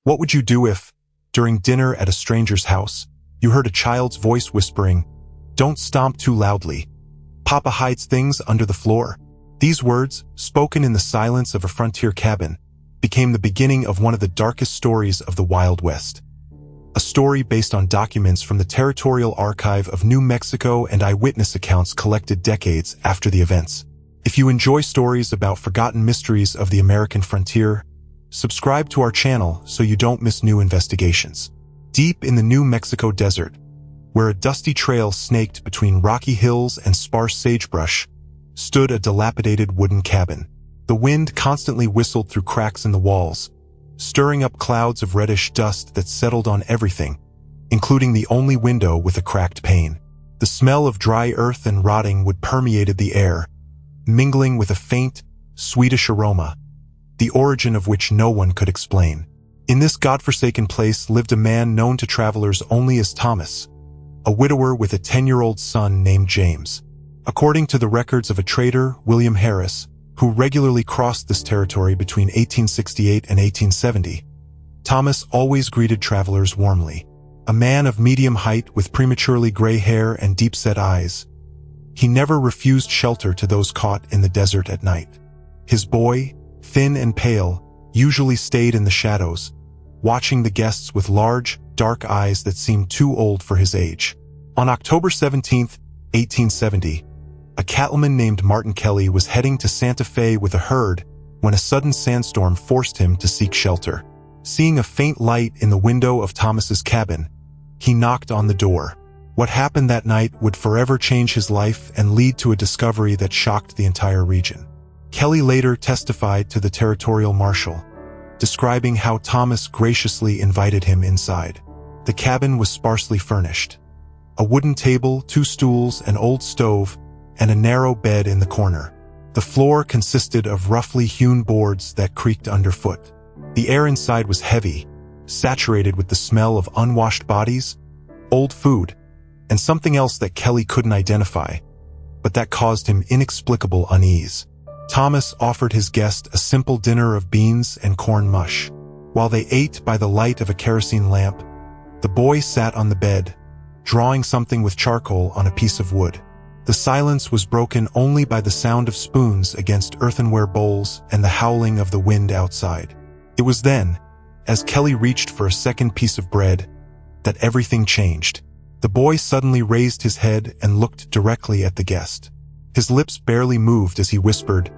What would you do if, during dinner at a stranger's house, you heard a child's voice whispering, "Don't stomp too loudly. Papa hides things under the floor"? These words, spoken in the silence of a frontier cabin, became the beginning of one of the darkest stories of the Wild West. A story based on documents from the Territorial Archive of New Mexico and eyewitness accounts collected decades after the events. If you enjoy stories about forgotten mysteries of the American frontier, subscribe to our channel so you don't miss new investigations. Deep in the New Mexico desert, where a dusty trail snaked between rocky hills and sparse sagebrush, stood a dilapidated wooden cabin. The wind constantly whistled through cracks in the walls, stirring up clouds of reddish dust that settled on everything, including the only window with a cracked pane. The smell of dry earth and rotting wood permeated the air, mingling with a faint, sweetish aroma, the origin of which no one could explain. In this godforsaken place lived a man known to travelers only as Thomas, a widower with a 10-year-old son named James. According to the records of a trader, William Harris, who regularly crossed this territory between 1868 and 1870, Thomas always greeted travelers warmly. A man of medium height with prematurely gray hair and deep-set eyes, he never refused shelter to those caught in the desert at night. His boy, thin and pale, usually stayed in the shadows, watching the guests with large, dark eyes that seemed too old for his age. On October 17, 1870, a cattleman named Martin Kelly was heading to Santa Fe with a herd when a sudden sandstorm forced him to seek shelter. Seeing a faint light in the window of Thomas's cabin, he knocked on the door. What happened that night would forever change his life and lead to a discovery that shocked the entire region. Kelly later testified to the territorial marshal, describing how Thomas graciously invited him inside. The cabin was sparsely furnished. A wooden table, 2 stools, an old stove, and a narrow bed in the corner. The floor consisted of roughly hewn boards that creaked underfoot. The air inside was heavy, saturated with the smell of unwashed bodies, old food, and something else that Kelly couldn't identify, but that caused him inexplicable unease. Thomas offered his guest a simple dinner of beans and corn mush. While they ate by the light of a kerosene lamp, the boy sat on the bed, drawing something with charcoal on a piece of wood. The silence was broken only by the sound of spoons against earthenware bowls and the howling of the wind outside. It was then, as Kelly reached for a second piece of bread, that everything changed. The boy suddenly raised his head and looked directly at the guest. His lips barely moved as he whispered,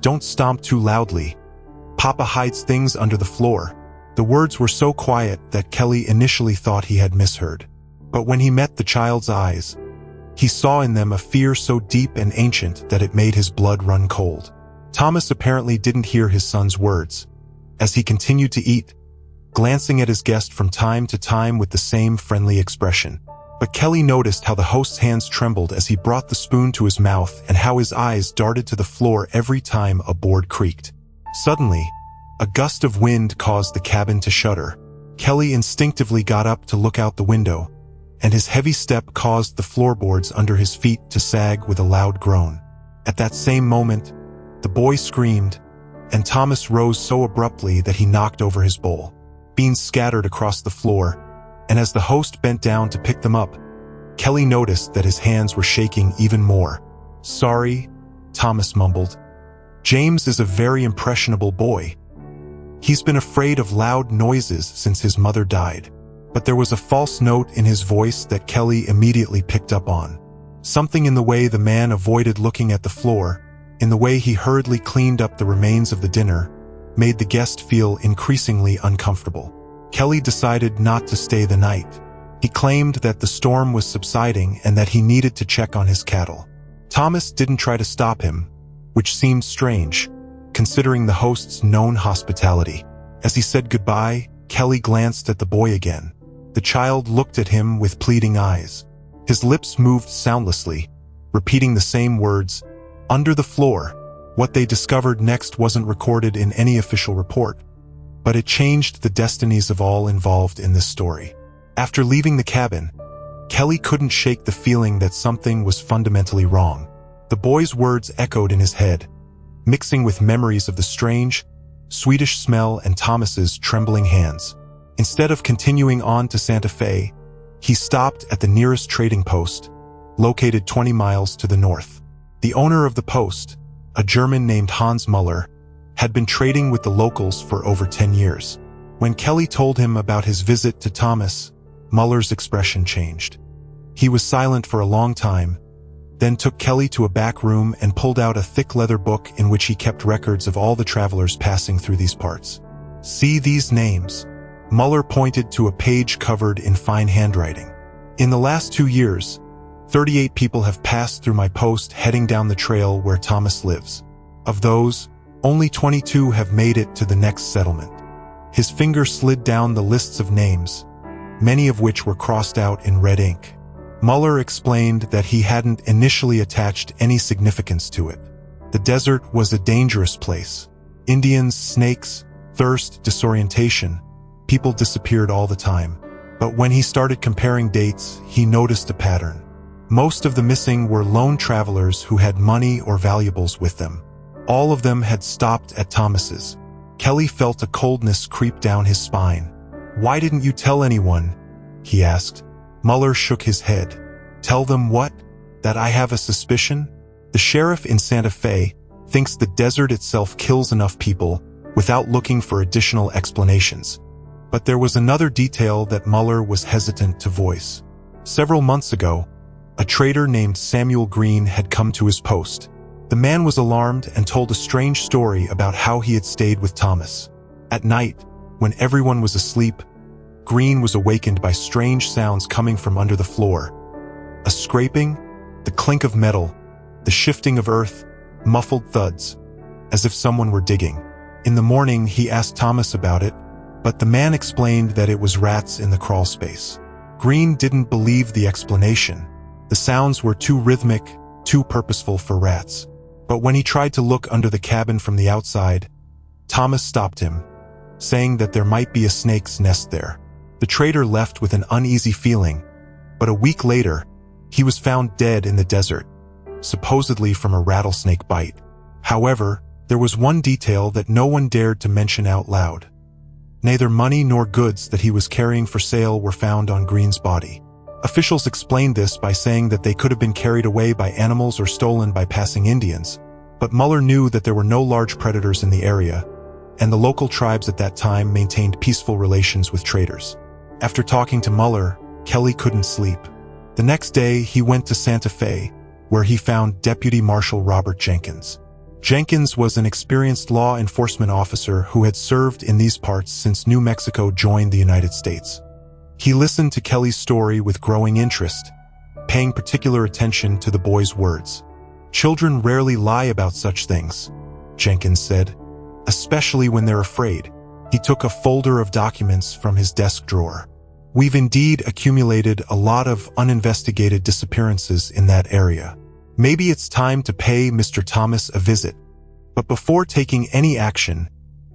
"Don't stomp too loudly. Papa hides things under the floor." The words were so quiet that Kelly initially thought he had misheard. But when he met the child's eyes, he saw in them a fear so deep and ancient that it made his blood run cold. Thomas apparently didn't hear his son's words, as he continued to eat, glancing at his guest from time to time with the same friendly expression. But Kelly noticed how the host's hands trembled as he brought the spoon to his mouth and how his eyes darted to the floor every time a board creaked. Suddenly, a gust of wind caused the cabin to shudder. Kelly instinctively got up to look out the window, and his heavy step caused the floorboards under his feet to sag with a loud groan. At that same moment, the boy screamed, and Thomas rose so abruptly that he knocked over his bowl. Beans scattered across the floor, and as the host bent down to pick them up, Kelly noticed that his hands were shaking even more. "Sorry," Thomas mumbled. "James is a very impressionable boy. He's been afraid of loud noises since his mother died." But there was a false note in his voice that Kelly immediately picked up on. Something in the way the man avoided looking at the floor, in the way he hurriedly cleaned up the remains of the dinner, made the guest feel increasingly uncomfortable. Kelly decided not to stay the night. He claimed that the storm was subsiding and that he needed to check on his cattle. Thomas didn't try to stop him, which seemed strange, considering the host's known hospitality. As he said goodbye, Kelly glanced at the boy again. The child looked at him with pleading eyes. His lips moved soundlessly, repeating the same words, "Under the floor." What they discovered next wasn't recorded in any official report, but it changed the destinies of all involved in this story. After leaving the cabin, Kelly couldn't shake the feeling that something was fundamentally wrong. The boy's words echoed in his head, mixing with memories of the strange, Swedish smell and Thomas's trembling hands. Instead of continuing on to Santa Fe, he stopped at the nearest trading post, located 20 miles to the north. The owner of the post, a German named Hans Muller, had been trading with the locals for over 10 years. When Kelly told him about his visit to Thomas, Muller's expression changed. He was silent for a long time, then took Kelly to a back room and pulled out a thick leather book in which he kept records of all the travelers passing through these parts. "See these names?" Muller pointed to a page covered in fine handwriting. "In the last 2 years, 38 people have passed through my post heading down the trail where Thomas lives. Of those, only 22 have made it to the next settlement." His finger slid down the lists of names, many of which were crossed out in red ink. Muller explained that he hadn't initially attached any significance to it. The desert was a dangerous place. Indians, snakes, thirst, disorientation. People disappeared all the time. But when he started comparing dates, he noticed a pattern. Most of the missing were lone travelers who had money or valuables with them. All of them had stopped at Thomas's. Kelly felt a coldness creep down his spine. "Why didn't you tell anyone?" he asked. Muller shook his head. "Tell them what? That I have a suspicion?" The sheriff in Santa Fe thinks the desert itself kills enough people without looking for additional explanations. But there was another detail that Muller was hesitant to voice. Several months ago, a trader named Samuel Green had come to his post. The man was alarmed and told a strange story about how he had stayed with Thomas. At night, when everyone was asleep, Green was awakened by strange sounds coming from under the floor. A scraping, the clink of metal, the shifting of earth, muffled thuds, as if someone were digging. In the morning, he asked Thomas about it, but the man explained that it was rats in the crawl space. Green didn't believe the explanation. The sounds were too rhythmic, too purposeful for rats. But when he tried to look under the cabin from the outside, Thomas stopped him, saying that there might be a snake's nest there. The trader left with an uneasy feeling, but a week later, he was found dead in the desert, supposedly from a rattlesnake bite. However, there was one detail that no one dared to mention out loud. Neither money nor goods that he was carrying for sale were found on Green's body. Officials explained this by saying that they could have been carried away by animals or stolen by passing Indians, but Muller knew that there were no large predators in the area, and the local tribes at that time maintained peaceful relations with traders. After talking to Muller, Kelly couldn't sleep. The next day, he went to Santa Fe, where he found Deputy Marshal Robert Jenkins. Jenkins was an experienced law enforcement officer who had served in these parts since New Mexico joined the United States. He listened to Kelly's story with growing interest, paying particular attention to the boy's words. "Children rarely lie about such things," Jenkins said, "especially when they're afraid." He took a folder of documents from his desk drawer. "We've indeed accumulated a lot of uninvestigated disappearances in that area. Maybe it's time to pay Mr. Thomas a visit." But before taking any action,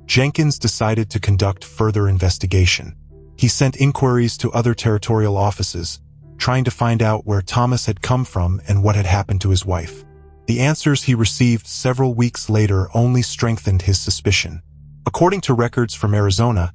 Jenkins decided to conduct further investigation. He sent inquiries to other territorial offices, trying to find out where Thomas had come from and what had happened to his wife. The answers he received several weeks later only strengthened his suspicion. According to records from Arizona,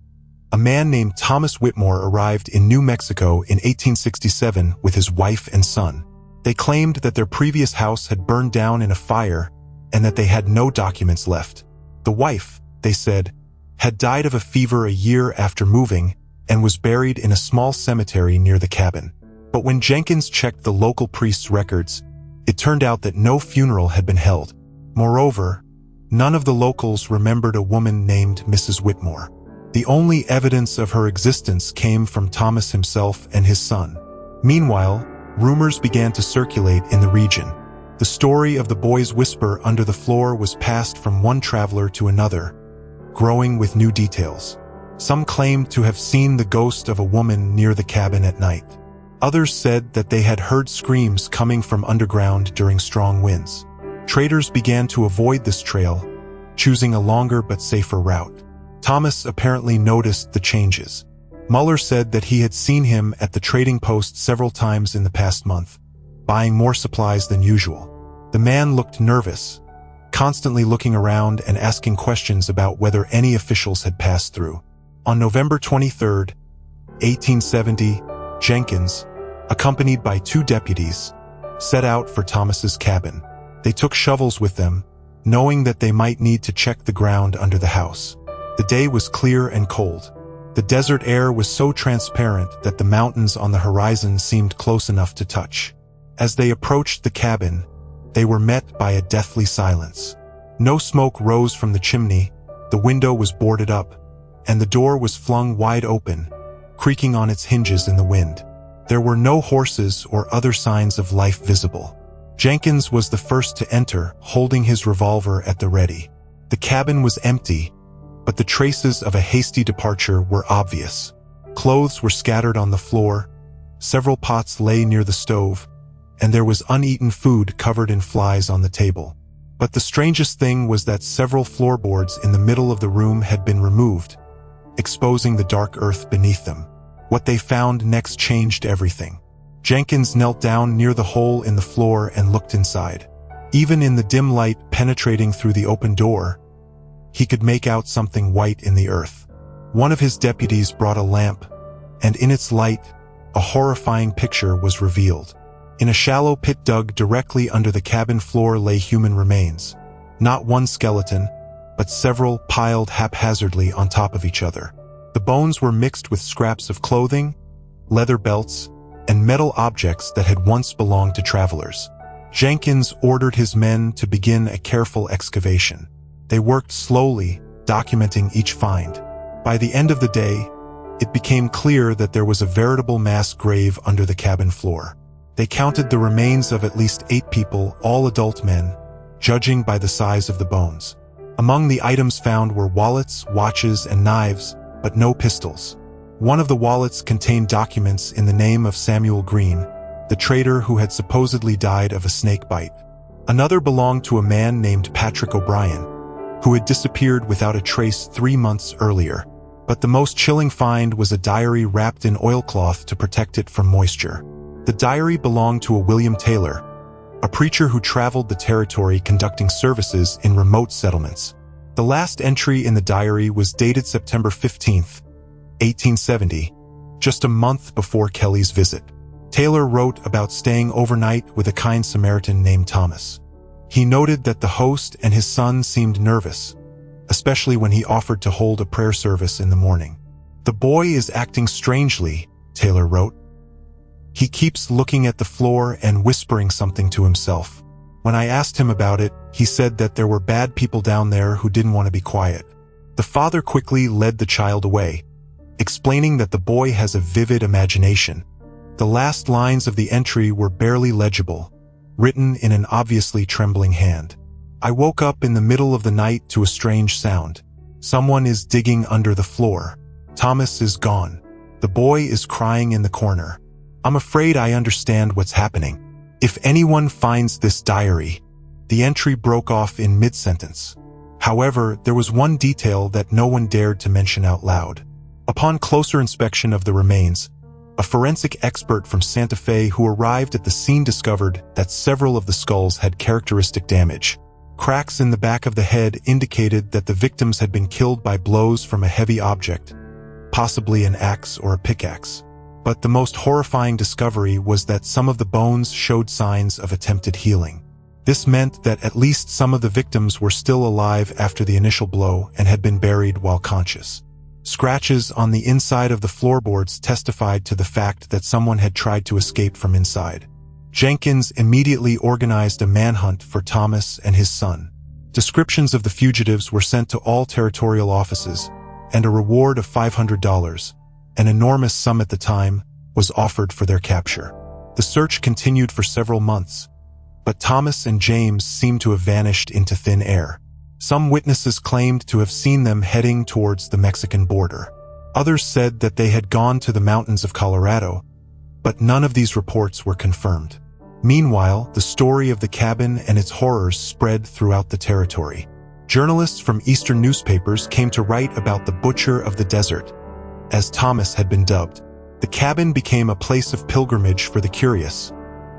a man named Thomas Whitmore arrived in New Mexico in 1867 with his wife and son. They claimed that their previous house had burned down in a fire and that they had no documents left. The wife, they said, had died of a fever a year after moving and was buried in a small cemetery near the cabin. But when Jenkins checked the local priest's records, it turned out that no funeral had been held. Moreover, none of the locals remembered a woman named Mrs. Whitmore. The only evidence of her existence came from Thomas himself and his son. Meanwhile, rumors began to circulate in the region. The story of the boy's whisper under the floor was passed from one traveler to another, growing with new details. Some claimed to have seen the ghost of a woman near the cabin at night. Others said that they had heard screams coming from underground during strong winds. Traders began to avoid this trail, choosing a longer but safer route. Thomas apparently noticed the changes. Muller said that he had seen him at the trading post several times in the past month, buying more supplies than usual. The man looked nervous, constantly looking around and asking questions about whether any officials had passed through. On November 23rd, 1870, Jenkins, accompanied by 2 deputies, set out for Thomas's cabin. They took shovels with them, knowing that they might need to check the ground under the house. The day was clear and cold. The desert air was so transparent that the mountains on the horizon seemed close enough to touch. As they approached the cabin, they were met by a deathly silence. No smoke rose from the chimney, the window was boarded up, and the door was flung wide open, creaking on its hinges in the wind. There were no horses or other signs of life visible. Jenkins was the first to enter, holding his revolver at the ready. The cabin was empty, but the traces of a hasty departure were obvious. Clothes were scattered on the floor, several pots lay near the stove, and there was uneaten food covered in flies on the table. But the strangest thing was that several floorboards in the middle of the room had been removed, exposing the dark earth beneath them. What they found next changed everything. Jenkins knelt down near the hole in the floor and looked inside. Even in the dim light penetrating through the open door, he could make out something white in the earth. One of his deputies brought a lamp, and in its light, a horrifying picture was revealed. In a shallow pit dug directly under the cabin floor lay human remains. Not one skeleton, but several piled haphazardly on top of each other. The bones were mixed with scraps of clothing, leather belts, and metal objects that had once belonged to travelers. Jenkins ordered his men to begin a careful excavation. They worked slowly, documenting each find. By the end of the day, it became clear that there was a veritable mass grave under the cabin floor. They counted the remains of at least 8 people, all adult men, judging by the size of the bones. Among the items found were wallets, watches, and knives, but no pistols. One of the wallets contained documents in the name of Samuel Green, the trader who had supposedly died of a snake bite. Another belonged to a man named Patrick O'Brien, who had disappeared without a trace 3 months earlier. But the most chilling find was a diary wrapped in oilcloth to protect it from moisture. The diary belonged to a William Taylor, a preacher who traveled the territory conducting services in remote settlements. The last entry in the diary was dated September 15th, 1870, just a month before Kelly's visit. Taylor wrote about staying overnight with a kind Samaritan named Thomas. He noted that the host and his son seemed nervous, especially when he offered to hold a prayer service in the morning. "The boy is acting strangely," Taylor wrote. "He keeps looking at the floor and whispering something to himself. When I asked him about it, he said that there were bad people down there who didn't want to be quiet." The father quickly led the child away, explaining that the boy has a vivid imagination. The last lines of the entry were barely legible, written in an obviously trembling hand. "I woke up in the middle of the night to a strange sound. Someone is digging under the floor. Thomas is gone. The boy is crying in the corner. I'm afraid I understand what's happening. If anyone finds this diary..." The entry broke off in mid-sentence. However, there was one detail that no one dared to mention out loud. Upon closer inspection of the remains, a forensic expert from Santa Fe who arrived at the scene discovered that several of the skulls had characteristic damage. Cracks in the back of the head indicated that the victims had been killed by blows from a heavy object, possibly an axe or a pickaxe. But the most horrifying discovery was that some of the bones showed signs of attempted healing. This meant that at least some of the victims were still alive after the initial blow and had been buried while conscious. Scratches on the inside of the floorboards testified to the fact that someone had tried to escape from inside. Jenkins immediately organized a manhunt for Thomas and his son. Descriptions of the fugitives were sent to all territorial offices, and a reward of $500, an enormous sum at the time, was offered for their capture. The search continued for several months, but Thomas and James seemed to have vanished into thin air. Some witnesses claimed to have seen them heading towards the Mexican border. Others said that they had gone to the mountains of Colorado, but none of these reports were confirmed. Meanwhile, the story of the cabin and its horrors spread throughout the territory. Journalists from Eastern newspapers came to write about the Butcher of the Desert, as Thomas had been dubbed. The cabin became a place of pilgrimage for the curious,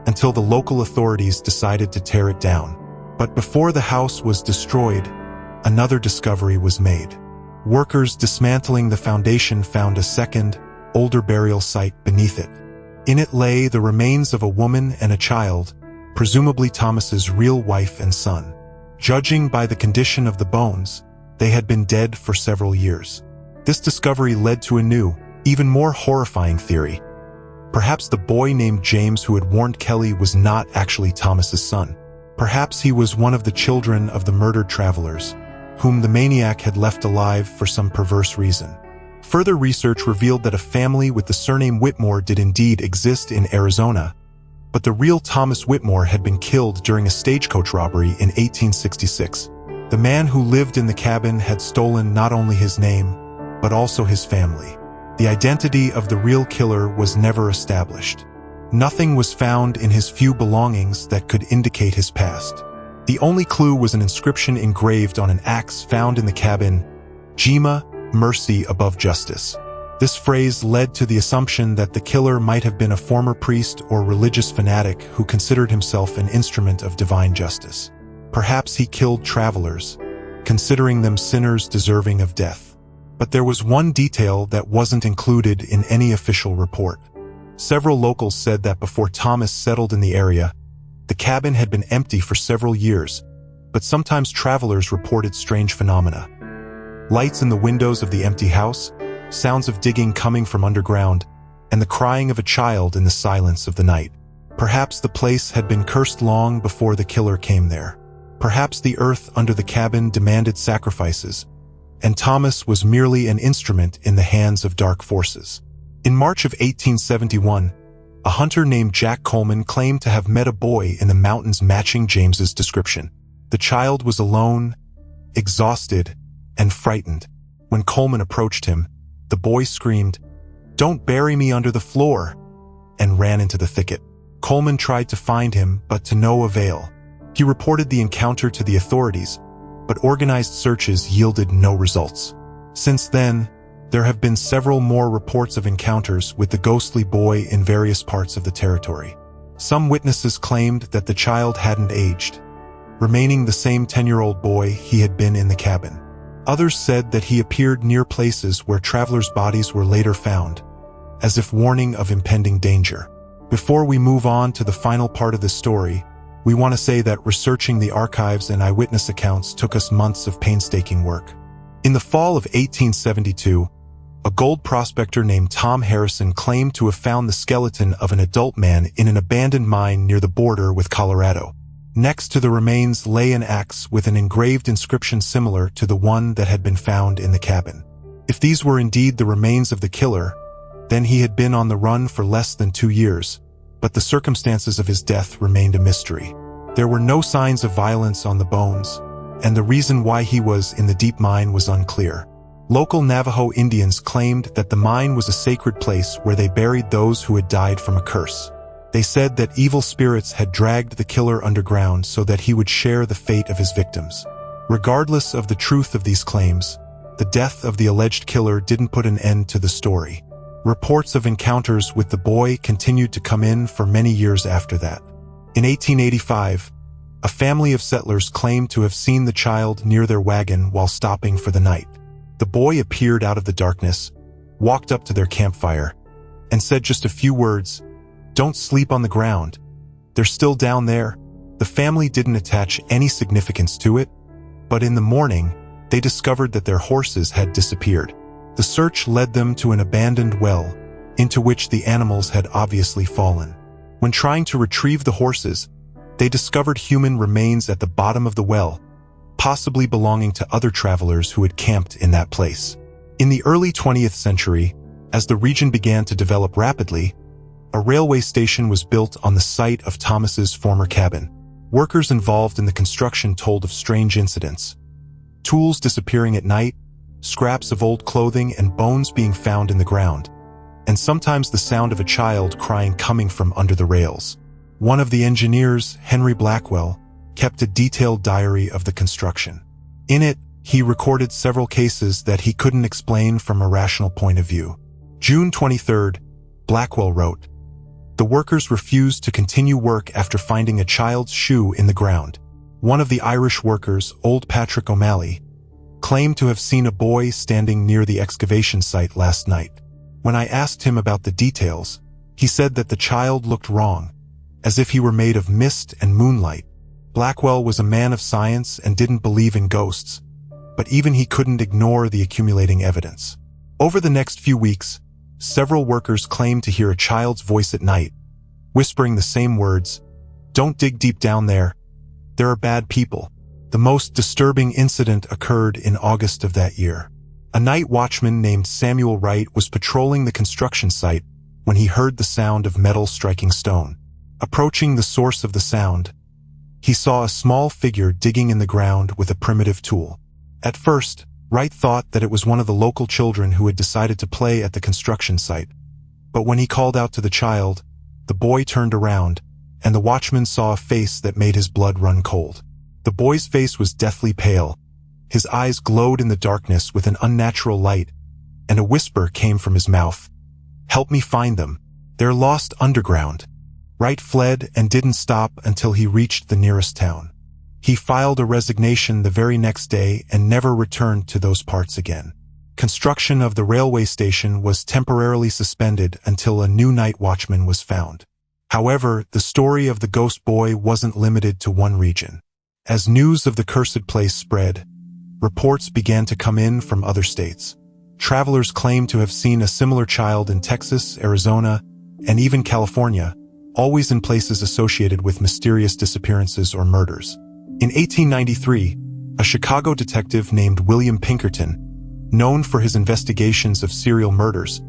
until the local authorities decided to tear it down. But before the house was destroyed, another discovery was made. Workers dismantling the foundation found a second, older burial site beneath it. In it lay the remains of a woman and a child, presumably Thomas's real wife and son. Judging by the condition of the bones, they had been dead for several years. This discovery led to a new, even more horrifying theory. Perhaps the boy named James who had warned Kelly was not actually Thomas's son. Perhaps he was one of the children of the murdered travelers, whom the maniac had left alive for some perverse reason. Further research revealed that a family with the surname Whitmore did indeed exist in Arizona, but the real Thomas Whitmore had been killed during a stagecoach robbery in 1866. The man who lived in the cabin had stolen not only his name, but also his family. The identity of the real killer was never established. Nothing was found in his few belongings that could indicate his past. The only clue was an inscription engraved on an axe found in the cabin, "Jima, mercy above justice." This phrase led to the assumption that the killer might have been a former priest or religious fanatic who considered himself an instrument of divine justice. Perhaps he killed travelers, considering them sinners deserving of death. But there was one detail that wasn't included in any official report. Several locals said that before Thomas settled in the area, the cabin had been empty for several years, but sometimes travelers reported strange phenomena. Lights in the windows of the empty house, sounds of digging coming from underground, and the crying of a child in the silence of the night. Perhaps the place had been cursed long before the killer came there. Perhaps the earth under the cabin demanded sacrifices, and Thomas was merely an instrument in the hands of dark forces. In March of 1871, a hunter named Jack Coleman claimed to have met a boy in the mountains matching James's description. The child was alone, exhausted, and frightened. When Coleman approached him, the boy screamed, "Don't bury me under the floor," and ran into the thicket. Coleman tried to find him, but to no avail. He reported the encounter to the authorities, but organized searches yielded no results. Since then, there have been several more reports of encounters with the ghostly boy in various parts of the territory. Some witnesses claimed that the child hadn't aged, remaining the same 10-year-old boy he had been in the cabin. Others said that he appeared near places where travelers' bodies were later found, as if warning of impending danger. Before we move on to the final part of this story, we want to say that researching the archives and eyewitness accounts took us months of painstaking work. In the fall of 1872, a gold prospector named Tom Harrison claimed to have found the skeleton of an adult man in an abandoned mine near the border with Colorado. Next to the remains lay an axe with an engraved inscription similar to the one that had been found in the cabin. If these were indeed the remains of the killer, then he had been on the run for less than 2 years, but the circumstances of his death remained a mystery. There were no signs of violence on the bones, and the reason why he was in the deep mine was unclear. Local Navajo Indians claimed that the mine was a sacred place where they buried those who had died from a curse. They said that evil spirits had dragged the killer underground so that he would share the fate of his victims. Regardless of the truth of these claims, the death of the alleged killer didn't put an end to the story. Reports of encounters with the boy continued to come in for many years after that. In 1885, a family of settlers claimed to have seen the child near their wagon while stopping for the night. The boy appeared out of the darkness, walked up to their campfire, and said just a few words, "Don't sleep on the ground. They're still down there." The family didn't attach any significance to it, but in the morning, they discovered that their horses had disappeared. The search led them to an abandoned well, into which the animals had obviously fallen. When trying to retrieve the horses, they discovered human remains at the bottom of the well, possibly belonging to other travelers who had camped in that place. In the early 20th century, as the region began to develop rapidly, a railway station was built on the site of Thomas's former cabin. Workers involved in the construction told of strange incidents: tools disappearing at night, scraps of old clothing and bones being found in the ground, and sometimes the sound of a child crying coming from under the rails. One of the engineers, Henry Blackwell, kept a detailed diary of the construction. In it, he recorded several cases that he couldn't explain from a rational point of view. June 23rd, Blackwell wrote, "The workers refused to continue work after finding a child's shoe in the ground. One of the Irish workers, old Patrick O'Malley, claimed to have seen a boy standing near the excavation site last night. When I asked him about the details, he said that the child looked wrong, as if he were made of mist and moonlight. Blackwell was a man of science and didn't believe in ghosts, but even he couldn't ignore the accumulating evidence. Over the next few weeks, several workers claimed to hear a child's voice at night, whispering the same words, "Don't dig deep down there. There are bad people." The most disturbing incident occurred in August of that year. A night watchman named Samuel Wright was patrolling the construction site when he heard the sound of metal striking stone. Approaching the source of the sound, he saw a small figure digging in the ground with a primitive tool. At first, Wright thought that it was one of the local children who had decided to play at the construction site. But when he called out to the child, the boy turned around, and the watchman saw a face that made his blood run cold. The boy's face was deathly pale. His eyes glowed in the darkness with an unnatural light, and a whisper came from his mouth. "Help me find them. They're lost underground." Wright fled and didn't stop until he reached the nearest town. He filed a resignation the very next day and never returned to those parts again. Construction of the railway station was temporarily suspended until a new night watchman was found. However, the story of the ghost boy wasn't limited to one region. As news of the cursed place spread, reports began to come in from other states. Travelers claimed to have seen a similar child in Texas, Arizona, and even California, always in places associated with mysterious disappearances or murders. In 1893, a Chicago detective named William Pinkerton, known for his investigations of serial murders,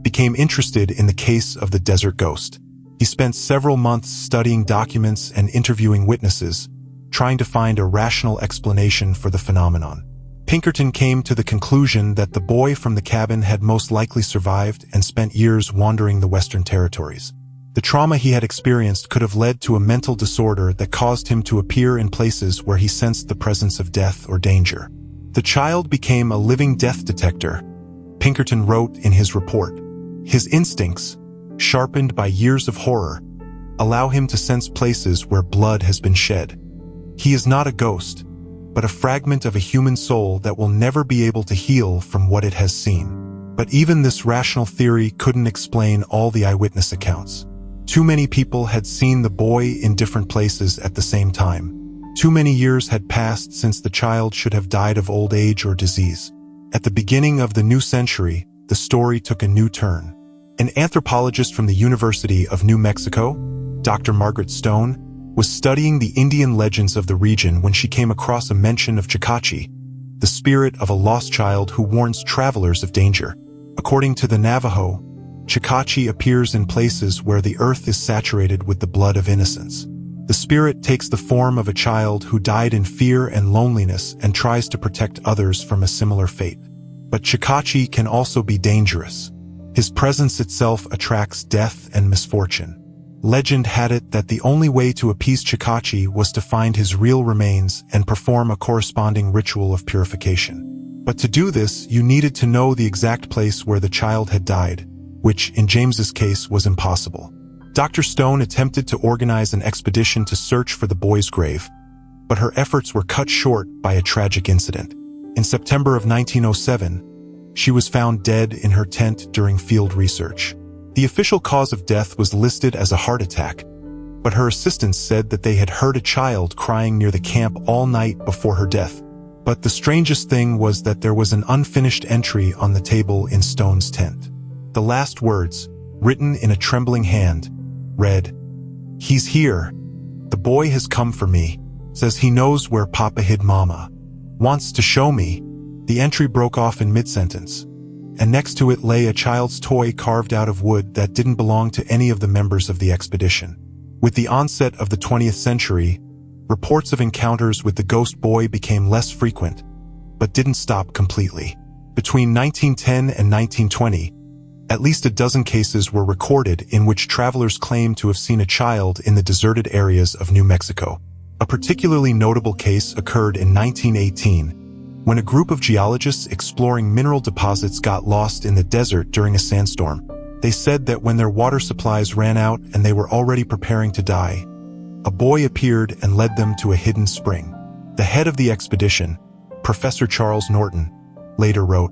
became interested in the case of the Desert Ghost. He spent several months studying documents and interviewing witnesses, trying to find a rational explanation for the phenomenon. Pinkerton came to the conclusion that the boy from the cabin had most likely survived and spent years wandering the Western Territories. The trauma he had experienced could have led to a mental disorder that caused him to appear in places where he sensed the presence of death or danger. The child became a living death detector, Pinkerton wrote in his report. His instincts, sharpened by years of horror, allow him to sense places where blood has been shed. He is not a ghost, but a fragment of a human soul that will never be able to heal from what it has seen. But even this rational theory couldn't explain all the eyewitness accounts. Too many people had seen the boy in different places at the same time. Too many years had passed since the child should have died of old age or disease. At the beginning of the new century, the story took a new turn. An anthropologist from the University of New Mexico, Dr. Margaret Stone, was studying the Indian legends of the region when she came across a mention of Chikachi, the spirit of a lost child who warns travelers of danger. According to the Navajo, Chikachi appears in places where the earth is saturated with the blood of innocents. The spirit takes the form of a child who died in fear and loneliness and tries to protect others from a similar fate. But Chikachi can also be dangerous. His presence itself attracts death and misfortune. Legend had it that the only way to appease Chikachi was to find his real remains and perform a corresponding ritual of purification. But to do this, you needed to know the exact place where the child had died, which, in James's case, was impossible. Dr. Stone attempted to organize an expedition to search for the boy's grave, but her efforts were cut short by a tragic incident. In September of 1907, she was found dead in her tent during field research. The official cause of death was listed as a heart attack, but her assistants said that they had heard a child crying near the camp all night before her death. But the strangest thing was that there was an unfinished entry on the table in Stone's tent. The last words, written in a trembling hand, read, "He's here. The boy has come for me. Says he knows where Papa hid Mama. Wants to show me." The entry broke off in mid-sentence, and next to it lay a child's toy carved out of wood that didn't belong to any of the members of the expedition. With the onset of the 20th century, reports of encounters with the ghost boy became less frequent, but didn't stop completely. Between 1910 and 1920, at least a dozen cases were recorded in which travelers claimed to have seen a child in the deserted areas of New Mexico. A particularly notable case occurred in 1918, when a group of geologists exploring mineral deposits got lost in the desert during a sandstorm. They said that when their water supplies ran out and they were already preparing to die, a boy appeared and led them to a hidden spring. The head of the expedition, Professor Charles Norton, later wrote,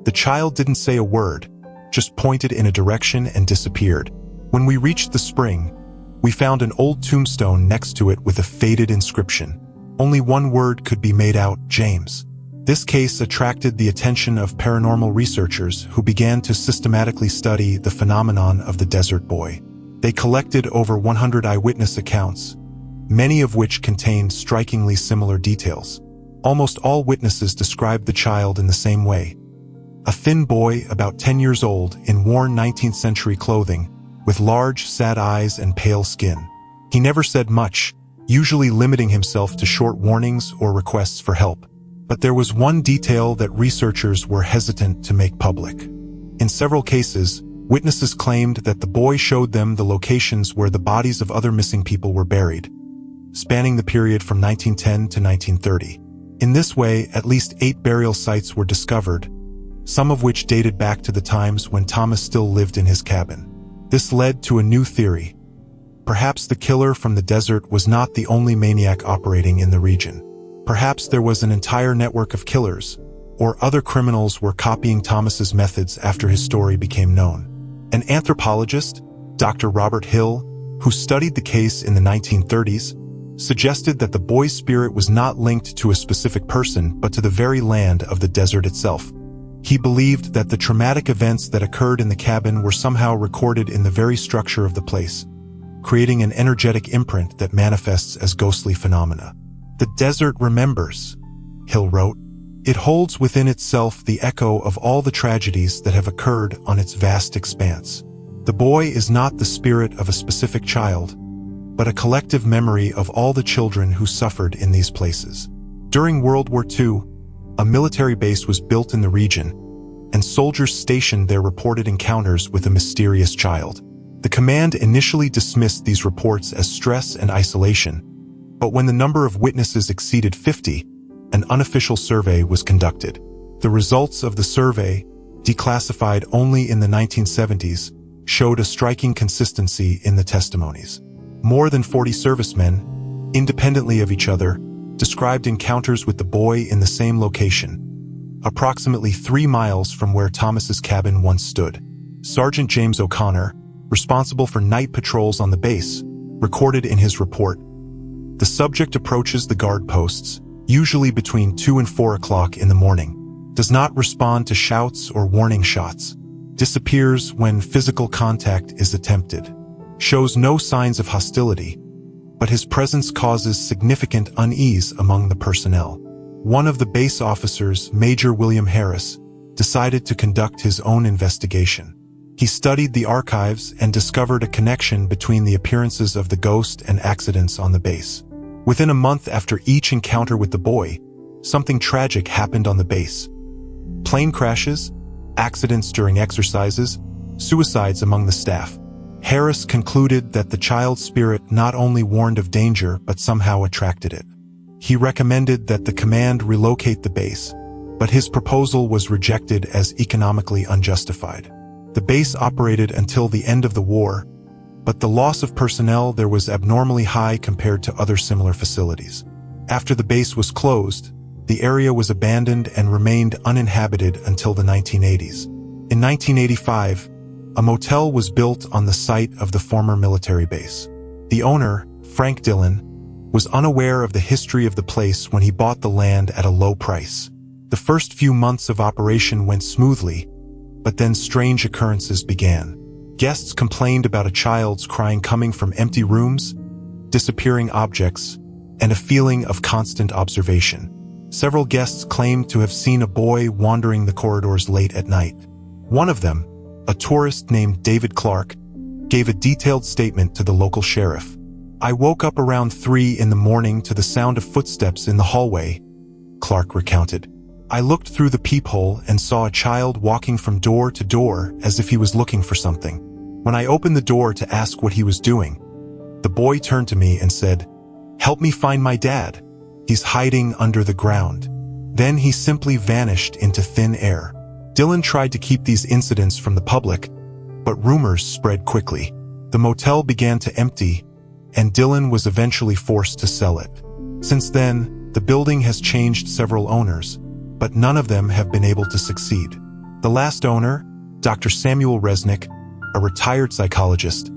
"The child didn't say a word, just pointed in a direction and disappeared. When we reached the spring, we found an old tombstone next to it with a faded inscription. Only one word could be made out: James. This case attracted the attention of paranormal researchers who began to systematically study the phenomenon of the Desert Boy. They collected over 100 eyewitness accounts, many of which contained strikingly similar details. Almost all witnesses described the child in the same way: a thin boy about 10 years old in worn 19th century clothing, with large, sad eyes and pale skin. He never said much, usually limiting himself to short warnings or requests for help. But there was one detail that researchers were hesitant to make public. In several cases, witnesses claimed that the boy showed them the locations where the bodies of other missing people were buried, spanning the period from 1910 to 1930. In this way, at least 8 burial sites were discovered, some of which dated back to the times when Thomas still lived in his cabin. This led to a new theory. Perhaps the killer from the desert was not the only maniac operating in the region. Perhaps there was an entire network of killers, or other criminals were copying Thomas's methods after his story became known. An anthropologist, Dr. Robert Hill, who studied the case in the 1930s, suggested that the boy's spirit was not linked to a specific person but to the very land of the desert itself. He believed that the traumatic events that occurred in the cabin were somehow recorded in the very structure of the place, creating an energetic imprint that manifests as ghostly phenomena. "The desert remembers," Hill wrote. "It holds within itself the echo of all the tragedies that have occurred on its vast expanse. The boy is not the spirit of a specific child, but a collective memory of all the children who suffered in these places." During World War II, a military base was built in the region, and soldiers stationed there reported encounters with a mysterious child. The command initially dismissed these reports as stress and isolation, but when the number of witnesses exceeded 50, an unofficial survey was conducted. The results of the survey, declassified only in the 1970s, showed a striking consistency in the testimonies. More than 40 servicemen, independently of each other, described encounters with the boy in the same location, approximately 3 miles from where Thomas's cabin once stood. Sergeant James O'Connor, responsible for night patrols on the base, recorded in his report, "The subject approaches the guard posts, usually between 2 and 4 o'clock in the morning, does not respond to shouts or warning shots, disappears when physical contact is attempted, shows no signs of hostility, but his presence causes significant unease among the personnel." One of the base officers, Major William Harris, decided to conduct his own investigation. He studied the archives and discovered a connection between the appearances of the ghost and accidents on the base. Within a month after each encounter with the boy, something tragic happened on the base. Plane crashes, accidents during exercises, suicides among the staff. Harris concluded that the child's spirit not only warned of danger but somehow attracted it. He recommended that the command relocate the base, but his proposal was rejected as economically unjustified. The base operated until the end of the war, but the loss of personnel there was abnormally high compared to other similar facilities. After the base was closed, the area was abandoned and remained uninhabited until the 1980s. In 1985, a motel was built on the site of the former military base. The owner, Frank Dillon, was unaware of the history of the place when he bought the land at a low price. The first few months of operation went smoothly, but then strange occurrences began. Guests complained about a child's crying coming from empty rooms, disappearing objects, and a feeling of constant observation. Several guests claimed to have seen a boy wandering the corridors late at night. One of them, a tourist named David Clark, gave a detailed statement to the local sheriff. "I woke up around 3 in the morning to the sound of footsteps in the hallway," Clark recounted. "I looked through the peephole and saw a child walking from door to door as if he was looking for something. When I opened the door to ask what he was doing, the boy turned to me and said, 'Help me find my dad. He's hiding under the ground.' Then he simply vanished into thin air." Dillon tried to keep these incidents from the public, but rumors spread quickly. The motel began to empty, and Dillon was eventually forced to sell it. Since then, the building has changed several owners, but none of them have been able to succeed. The last owner, Dr. Samuel Resnick, a retired psychologist,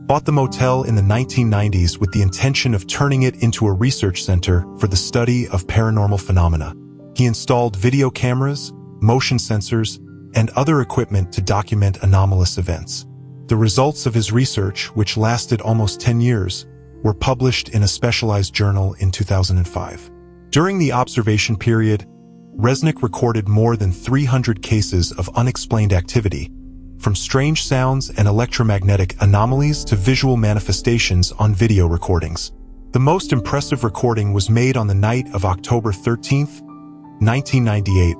bought the motel in the 1990s with the intention of turning it into a research center for the study of paranormal phenomena. He installed video cameras, motion sensors, and other equipment to document anomalous events. The results of his research, which lasted almost 10 years, were published in a specialized journal in 2005. During the observation period, Resnick recorded more than 300 cases of unexplained activity, from strange sounds and electromagnetic anomalies to visual manifestations on video recordings. The most impressive recording was made on the night of October 13, 1998,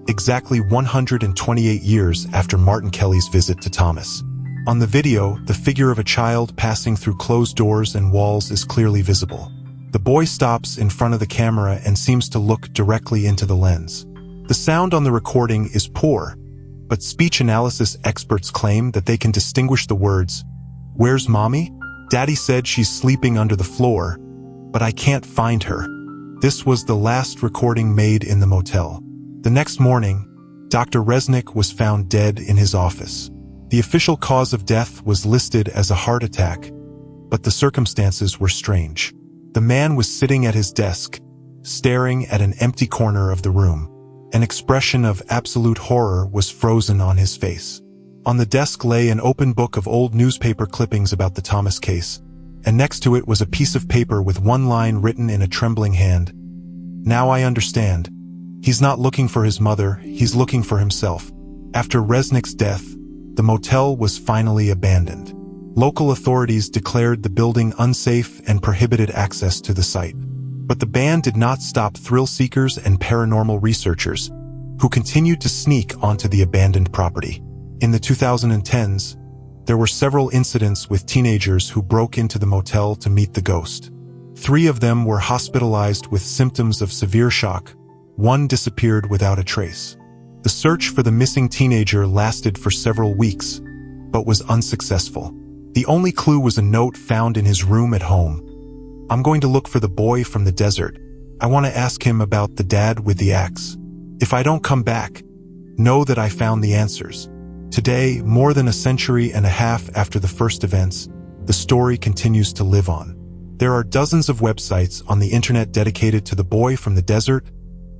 exactly 128 years after Martin Kelly's visit to Thomas. On the video, the figure of a child passing through closed doors and walls is clearly visible. The boy stops in front of the camera and seems to look directly into the lens. The sound on the recording is poor, but speech analysis experts claim that they can distinguish the words, "Where's Mommy? Daddy said she's sleeping under the floor, but I can't find her." This was the last recording made in the motel. The next morning, Dr. Resnick was found dead in his office. The official cause of death was listed as a heart attack, but the circumstances were strange. The man was sitting at his desk, staring at an empty corner of the room. An expression of absolute horror was frozen on his face. On the desk lay an open book of old newspaper clippings about the Thomas case, and next to it was a piece of paper with one line written in a trembling hand. "Now I understand. He's not looking for his mother, he's looking for himself." After Resnick's death, the motel was finally abandoned. Local authorities declared the building unsafe and prohibited access to the site. But the ban did not stop thrill-seekers and paranormal researchers, who continued to sneak onto the abandoned property. In the 2010s, there were several incidents with teenagers who broke into the motel to meet the ghost. 3 of them were hospitalized with symptoms of severe shock. 1 disappeared without a trace. The search for the missing teenager lasted for several weeks, but was unsuccessful. The only clue was a note found in his room at home. "I'm going to look for the boy from the desert. I want to ask him about the dad with the axe. If I don't come back, know that I found the answers." Today, more than a century and a half after the first events, the story continues to live on. There are dozens of websites on the internet dedicated to the boy from the desert,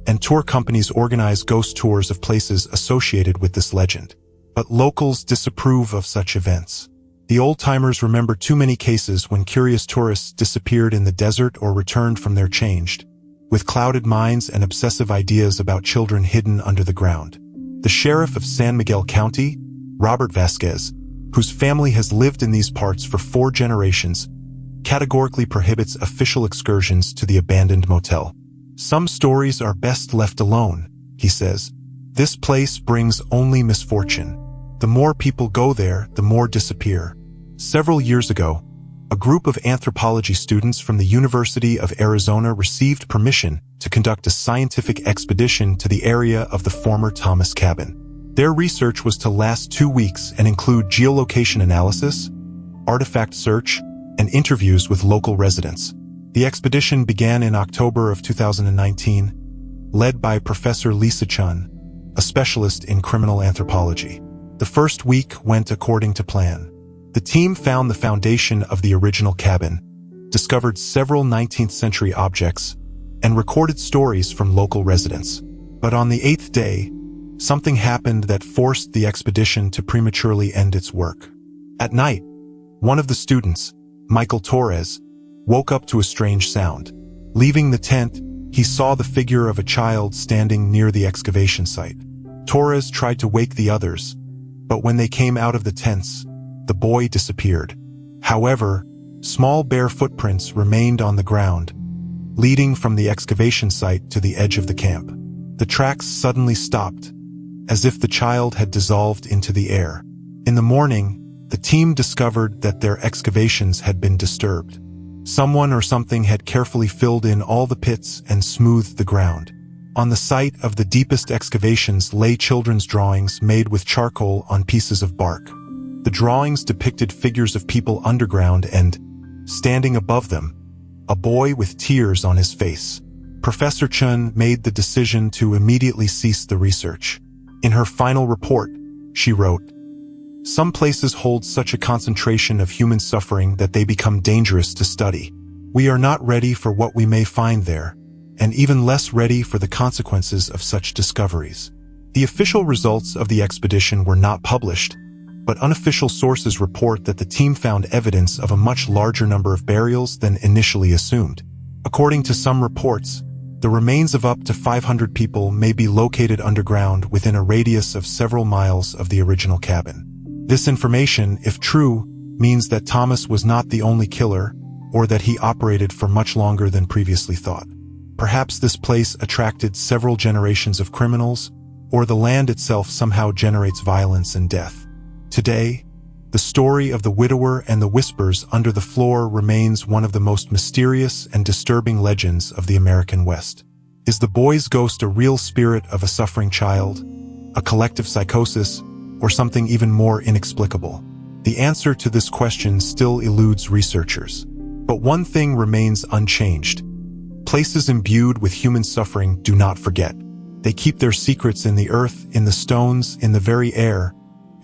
and tour companies organize ghost tours of places associated with this legend. But locals disapprove of such events. The old-timers remember too many cases when curious tourists disappeared in the desert or returned from there changed, with clouded minds and obsessive ideas about children hidden under the ground. The sheriff of San Miguel County, Robert Vasquez, whose family has lived in these parts for 4 generations, categorically prohibits official excursions to the abandoned motel. "Some stories are best left alone," he says. "This place brings only misfortune. The more people go there, the more disappear." Several years ago, a group of anthropology students from the University of Arizona received permission to conduct a scientific expedition to the area of the former Thomas cabin. Their research was to last 2 weeks and include geolocation analysis, artifact search, and interviews with local residents. The expedition began in October of 2019, led by Professor Lisa Chun, a specialist in criminal anthropology. The first week went according to plan. The team found the foundation of the original cabin, discovered several 19th century objects, and recorded stories from local residents. But on the 8th day, something happened that forced the expedition to prematurely end its work. At night, one of the students, Michael Torres, woke up to a strange sound. Leaving the tent, he saw the figure of a child standing near the excavation site. Torres tried to wake the others, but when they came out of the tents, the boy disappeared. However, small bare footprints remained on the ground, leading from the excavation site to the edge of the camp. The tracks suddenly stopped, as if the child had dissolved into the air. In the morning, the team discovered that their excavations had been disturbed. Someone or something had carefully filled in all the pits and smoothed the ground. On the site of the deepest excavations lay children's drawings made with charcoal on pieces of bark. The drawings depicted figures of people underground and, standing above them, a boy with tears on his face. Professor Chun made the decision to immediately cease the research. In her final report, she wrote, Some places hold such a concentration of human suffering that they become dangerous to study. We are not ready for what we may find there, and even less ready for the consequences of such discoveries. The official results of the expedition were not published, but unofficial sources report that the team found evidence of a much larger number of burials than initially assumed. According to some reports, the remains of up to 500 people may be located underground within a radius of several miles of the original cabin. This information, if true, means that Thomas was not the only killer, or that he operated for much longer than previously thought. Perhaps this place attracted several generations of criminals, or the land itself somehow generates violence and death. Today, the story of the widower and the whispers under the floor remains one of the most mysterious and disturbing legends of the American West. Is the boy's ghost a real spirit of a suffering child, a collective psychosis, or something even more inexplicable? The answer to this question still eludes researchers. But one thing remains unchanged. Places imbued with human suffering do not forget. They keep their secrets in the earth, in the stones, in the very air,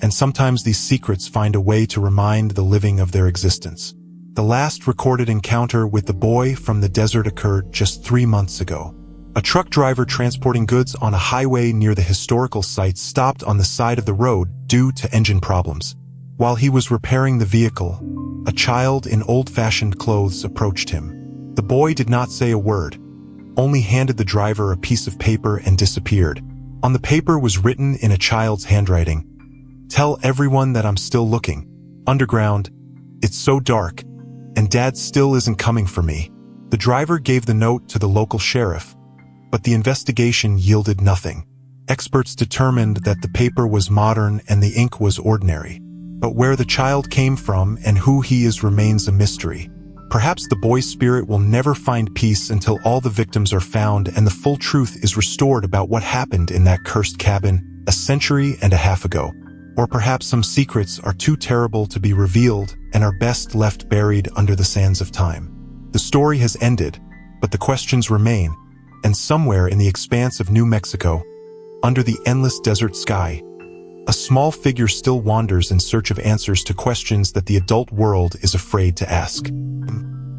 and sometimes these secrets find a way to remind the living of their existence. The last recorded encounter with the boy from the desert occurred just 3 months ago. A truck driver transporting goods on a highway near the historical site stopped on the side of the road due to engine problems. While he was repairing the vehicle, a child in old-fashioned clothes approached him. The boy did not say a word, only handed the driver a piece of paper and disappeared. On the paper was written in a child's handwriting, "Tell everyone that I'm still looking. Underground. It's so dark, and Dad still isn't coming for me." The driver gave the note to the local sheriff, but the investigation yielded nothing. Experts determined that the paper was modern and the ink was ordinary. But where the child came from and who he is remains a mystery. Perhaps the boy's spirit will never find peace until all the victims are found and the full truth is restored about what happened in that cursed cabin a century and a half ago. Or perhaps some secrets are too terrible to be revealed and are best left buried under the sands of time. The story has ended, but the questions remain, and somewhere in the expanse of New Mexico, under the endless desert sky, a small figure still wanders in search of answers to questions that the adult world is afraid to ask.